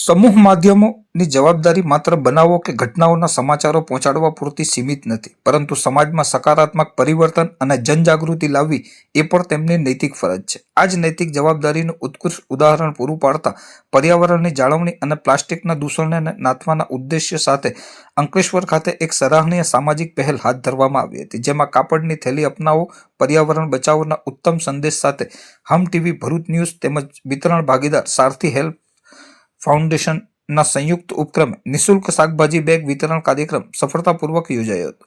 સમૂહ માધ્યમોની જવાબદારી માત્ર બનાવો કે ઘટનાઓના સમાચારો પહોંચાડવા પૂરતી સીમિત નથી, પરંતુ સમાજમાં સકારાત્મક પરિવર્તન અને જનજાગૃતિ લાવવી એ પણ તેમની નૈતિક ફરજ છે. આ જ નૈતિક જવાબદારીનું ઉત્કૃષ્ટ ઉદાહરણ પૂરું પાડતા પર્યાવરણની જાળવણી અને પ્લાસ્ટિકના દૂષણને નાથવાના ઉદ્દેશ્ય સાથે અંકલેશ્વર ખાતે એક સરાહનીય સામાજિક પહેલ હાથ ધરવામાં આવી હતી, જેમાં કાપડની થેલી અપનાવો, પર્યાવરણ બચાવોના ઉત્તમ સંદેશ સાથે હમ ટીવી ભરૂચ ન્યૂઝ તેમજ વિતરણ ભાગીદાર સારથી હેલ્પ ફાઉન્ડેશનના સંયુક્ત ઉપક્રમે નિઃશુલ્ક શાકભાજી બેગ વિતરણ કાર્યક્રમ સફળતાપૂર્વક યોજાયો હતો.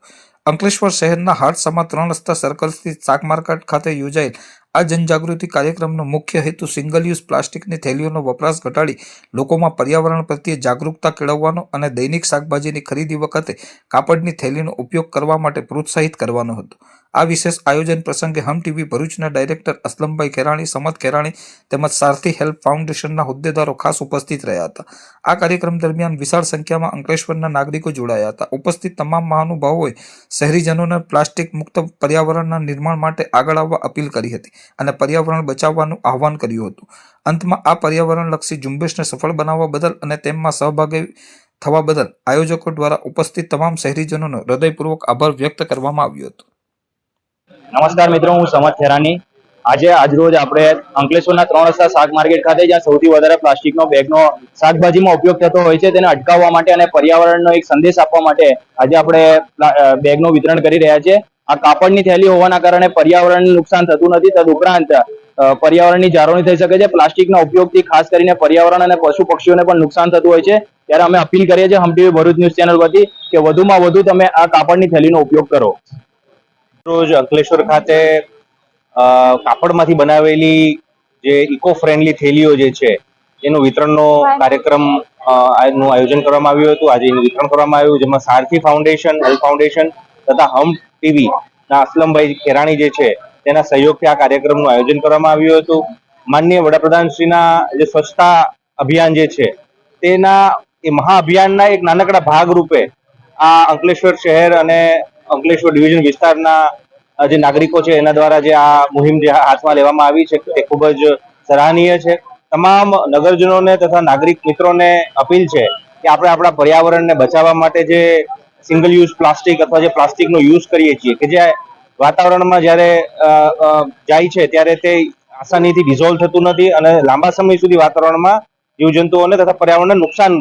અંકલેશ્વર શહેરના હાટસામા 3 રસ્તા સર્કલ સ્થિત શાક માર્કેટ ખાતે યોજાયેલ આ જનજાગૃતિ કાર્યક્રમનો મુખ્ય હેતુ સિંગલ યુઝ પ્લાસ્ટિકની થેલીઓનો વપરાશ ઘટાડી લોકોમાં પર્યાવરણ પ્રત્યે જાગૃતતા કેળવવાનો અને દૈનિક શાકભાજીની ખરીદી વખતે કાપડની થેલીનો ઉપયોગ કરવા માટે પ્રોત્સાહિત કરવાનો હતો. આ વિશેષ આયોજન પ્રસંગે હમ ટીવી ભરૂચના ડાયરેક્ટર અસલમભાઈ ખેરાણી, સમત ખેરાણી તેમજ સારથી હેલ્પ ફાઉન્ડેશનના હોદ્દેદારો ખાસ ઉપસ્થિત રહ્યા હતા. આ કાર્યક્રમ દરમિયાન વિશાળ સંખ્યામાં અંકલેશ્વરના નાગરિકો જોડાયા હતા. ઉપસ્થિત તમામ મહાનુભાવોએ શહેરીજનોને પ્લાસ્ટિક મુક્ત પર્યાવરણના નિર્માણ માટે આગળ આવવા અપીલ કરી હતી અને પર્યાવરણ બચાવવાનું આહવાન કર્યું હતું. અંતમાં આ પર્યાવરણલક્ષી ઝુંબેશને સફળ બનાવવા બદલ અને તેમાં સહભાગી થવા બદલ આયોજકો દ્વારા ઉપસ્થિત તમામ શહેરીજનોનો હૃદયપૂર્વક આભાર વ્યક્ત કરવામાં આવ્યો હતો. નમસ્કાર મિત્રો, હું સમત ખેરાની. આજરોજ આપણે અંકલેશ્વરના 3 રસ્તા શાક માર્કેટ ખાતે જ્યાં સૌથી વધારે પ્લાસ્ટિકનો બેગનો શાકભાજીમાં ઉપયોગ થતો હોય છે તેને અટકાવવા માટે અને પર્યાવરણનો એક સંદેશ આપવા માટે આજે આપણે બેગનું વિતરણ કરી રહ્યા છીએ. આ કાપડની થેલી હોવાના કારણે પર્યાવરણને નુકસાન થતું નથી. તદુપરાંત પર્યાવરણની જાળવણી થઈ શકે છે. પ્લાસ્ટિકના ઉપયોગથી ખાસ કરીને પર્યાવરણ અને પશુ પક્ષીઓને પણ નુકસાન થતું હોય છે. ત્યારે અમે અપીલ કરીએ છીએ હમ ટીવી ભરૂચ ન્યૂઝ ચેનલ પરથી કે વધુમાં વધુ તમે આ કાપડની થેલીનો ઉપયોગ કરો. રોજ અંકલેશ્વર ખાતે કાપડમાંથી બનાવેલી જે ઇકો ફ્રેન્ડલી થેલીઓ જે છે એનું વિતરણનો કાર્યક્રમ નું આયોજન કરવામાં આવ્યું હતું. આજે એનું વિતરણ કરવામાં આવ્યું, જેમાં સારથી ફાઉન્ડેશન, હેલ્પ ફાઉન્ડેશન તથા હમ ટીવી ના અસલમભાઈ ખેરાણી જે છે તેના સહયોગથી આ કાર્યક્રમનું આયોજન કરવામાં આવ્યું હતું. માનનીય વડાપ્રધાનશ્રીના જે સ્વચ્છતા અભિયાન જે છે તેના એ મહાઅભિયાનના એક નાનકડા ભાગ રૂપે આ અંકલેશ્વર શહેર અને અંકલેશ્વર ડિવિઝન વિસ્તારના જે નાગરિકો છે એના દ્વારા જે આ મુહિમ જે હાથમાં લેવામાં આવી છે તે ખૂબ જ સરાહનીય છે. તમામ નગરજનોને તથા નાગરિક મિત્રોને અપીલ છે કે આપણે આપણા પર્યાવરણને બચાવવા માટે જે સિંગલ યુઝ પ્લાસ્ટિક અથવા જે પ્લાસ્ટિકનો યુઝ કરીએ છીએ કે જે વાતાવરણમાં જ્યારે જાય છે ત્યારે તે આસાનીથી ડિઝોલ્વ થતું નથી અને લાંબા સમય સુધી વાતાવરણમાં જીવજંતુઓને તથા પર્યાવરણને નુકસાન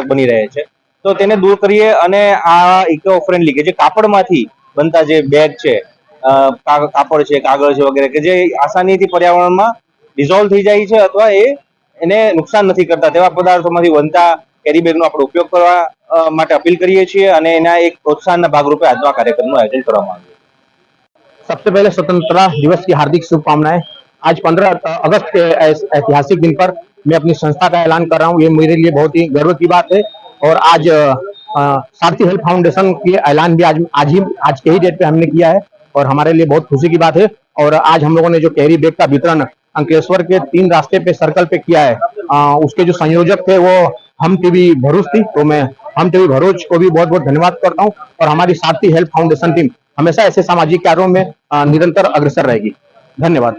બની રહે છે. તો તેને દૂર કરીએ અને આ ઇકો ફ્રેન્ડલી કે જે કાપડમાંથી બનતા જે બેગ છે, કાપડ છે, કાગળ છે વગેરે કે જે આસાનીથી પર્યાવરણમાં ડિઝોલ્વ થઈ જાય છે અથવા એને નુકસાન નથી કરતા તેવા પદાર્થોમાંથી બનતા કેરી બેગનો આપણે ઉપયોગ કરવા માટે અપીલ કરીએ છીએ અને એના એક પ્રોત્સાહનના ભાગરૂપે આજનો કાર્યક્રમનું આયોજન કરવામાં આવ્યું. सबसे पहले स्वतंत्रता दिवस की हार्दिक शुभकामनाएं. आज 15 अगस्त के ऐतिहासिक दिन पर मैं अपनी संस्था का ऐलान कर रहा हूं. ये मेरे लिए बहुत ही गर्व की बात है और आज सारथी हेल्प फाउंडेशन की ऐलान भी आज के ही डेट पे हमने किया है और हमारे लिए बहुत खुशी की बात है. और आज हम लोगों ने जो कैरी बैग का वितरण अंकलेश्वर के 3 रास्ते पे सर्कल पे किया है, उसके जो संयोजक थे वो हम टीवी भरूच थी. तो मैं हम टीवी भरूच को भी बहुत बहुत धन्यवाद करता हूँ और हमारी सारथी हेल्प फाउंडेशन टीम हमेशा ऐसे सामाजिक कार्यों में निरंतर अग्रसर रहेगी. धन्यवाद.